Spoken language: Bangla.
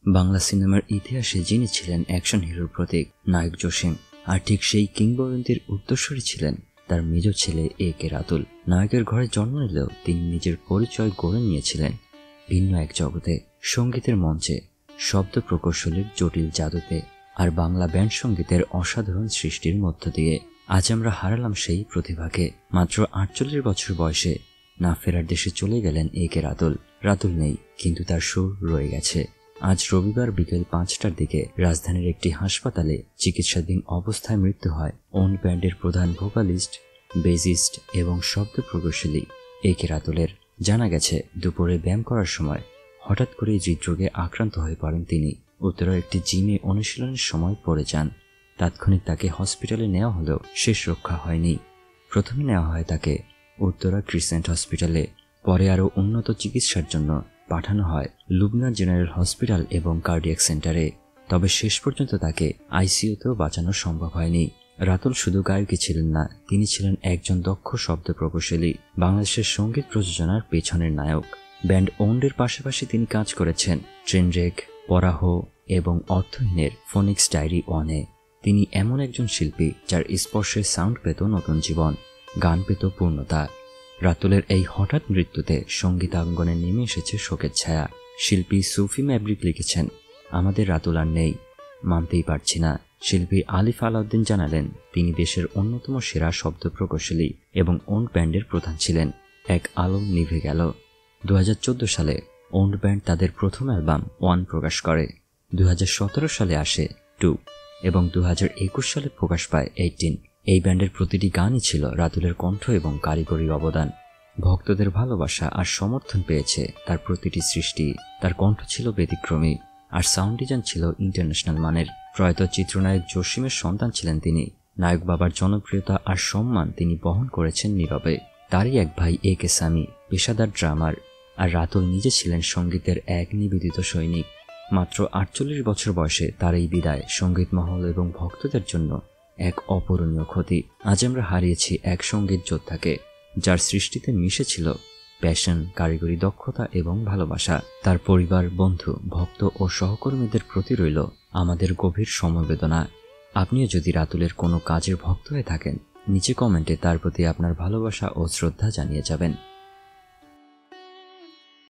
বাংলা সিনেমার ইতিহাসে যিনি ছিলেন অ্যাকশন হিরোর প্রতীক নায়ক জসিম, আর ঠিক সেই কিংবদন্তির উত্তরসূরি ছিলেন তার মেজ ছেলে A.K. রাতুল। নায়কের ঘরে জন্ম নিলেও তিনি নিজের পরিচয় গড়ে নিয়েছিলেন ভিন্ন এক জগতে, সঙ্গীতের মঞ্চে, শব্দ প্রকৌশলীর জটিল জাদুতে, আর বাংলা ব্যান্ড সঙ্গীতের অসাধারণ সৃষ্টির মধ্য দিয়ে। আজ আমরা হারালাম সেই প্রতিভাকে। মাত্র 48 বছর বয়সে না ফেরার দেশে চলে গেলেন A.K. রাতুল। রাতুল নেই, কিন্তু তার সুর রয়ে গেছে। আজ রবিবার বিকেল 5টার দিকে রাজধানীর একটি হাসপাতালে চিকিৎসাধীন অবস্থায় মৃত্যু হয় ওন ব্যান্ডের প্রধান ভোকালিস্ট, বেসিস্ট এবং শব্দ প্রকৌশলী A.K. রাতুলের। জানা গেছে, দুপুরে ব্যায়াম করার সময় হঠাৎ করে হৃদরোগে আক্রান্ত হয়ে পড়েন তিনি। উত্তরার একটি জিমে অনুশীলনের সময় পড়ে যান। তাৎক্ষণিক তাকে হসপিটালে নেওয়া হলেও শেষ রক্ষা হয়নি। প্রথমে নেওয়া হয় তাকে উত্তরা ক্রিসেন্ট হসপিটালে, পরে আরও উন্নত চিকিৎসার জন্য পাঠানো হয় লুবনা জেনারেল হসপিটাল এবং কার্ডিয়াক সেন্টারে। তবে শেষ পর্যন্ত তাকে আইসিইউতেও বাঁচানো সম্ভব হয়নি। রাতুল শুধু গায়কই ছিলেন না, তিনি ছিলেন একজন দক্ষ শব্দ প্রকৌশলী, বাংলাদেশের সঙ্গীত প্রযোজনার পেছনের নায়ক। ব্যান্ড ওন্ডের পাশাপাশি তিনি কাজ করেছেন ট্রেনরেক, পরাহ এবং অর্থহীনের ফোনিক্স ডায়েরি ওয়ানে। তিনি এমন একজন শিল্পী যার স্পর্শে সাউন্ড পেত নতুন জীবন, গান পেত পূর্ণতা। রাতুলের এই হঠাৎ মৃত্যুতে সঙ্গীতাঙ্গনে নেমে এসেছে শোকের ছায়া। শিল্পী সুফি ম্যাব্রিক লিখেছেন, আমাদের রাতুল আর নেই, মানতেই পারছি না। শিল্পী আলিফ আলাউদ্দিন জানালেন, তিনি দেশের অন্যতম সেরা শব্দ প্রকৌশলী এবং ওন ব্যান্ডের প্রধান ছিলেন। এক আলো নিভে গেল। 2014 সালে ওন ব্যান্ড তাদের প্রথম অ্যালবাম ওয়ান প্রকাশ করে। 2017 সালে আসে 2 এবং 2021 সালে প্রকাশ পায় 18। এই ব্যান্ডের প্রতিটি গানই ছিল রাতুলের কণ্ঠ এবং কারিগরি অবদান। ভক্তদের ভালোবাসা আর সমর্থন পেয়েছে তার প্রতিটি সৃষ্টি। তার কণ্ঠ ছিল ব্যতিক্রমী, আর সাউন্ড ডিজাইন ছিল ইন্টারন্যাশনাল মানের। প্রয়াত চিত্রনায়ক জসিমের সন্তান ছিলেন তিনি। নায়ক বাবার জনপ্রিয়তা আর সম্মান তিনি বহন করেছেন নীরবে। তারই এক ভাই A.K. সামি পেশাদার ড্রামার, আর রাতুল নিজে ছিলেন সঙ্গীতের এক নিবেদিত সৈনিক। মাত্র 48 বছর বয়সে তার এই বিদায় সঙ্গীত মহল এবং ভক্তদের জন্য এক অপূরণীয় ক্ষতি। আজ আমরা হারিয়েছি এক সঙ্গীত যোদ্ধাকে, যার সৃষ্টিতে মিশেছিল প্যাশন, কারিগরি দক্ষতা এবং ভালোবাসা। তার পরিবার, বন্ধু, ভক্ত ও সহকর্মীদের প্রতি রইল আমাদের গভীর সমবেদনা। আপনিও যদি রাতুলের কোনো কাজের ভক্ত হয়ে থাকেন, নিচে কমেন্টে তার প্রতি আপনার ভালোবাসা ও শ্রদ্ধা জানিয়ে যাবেন।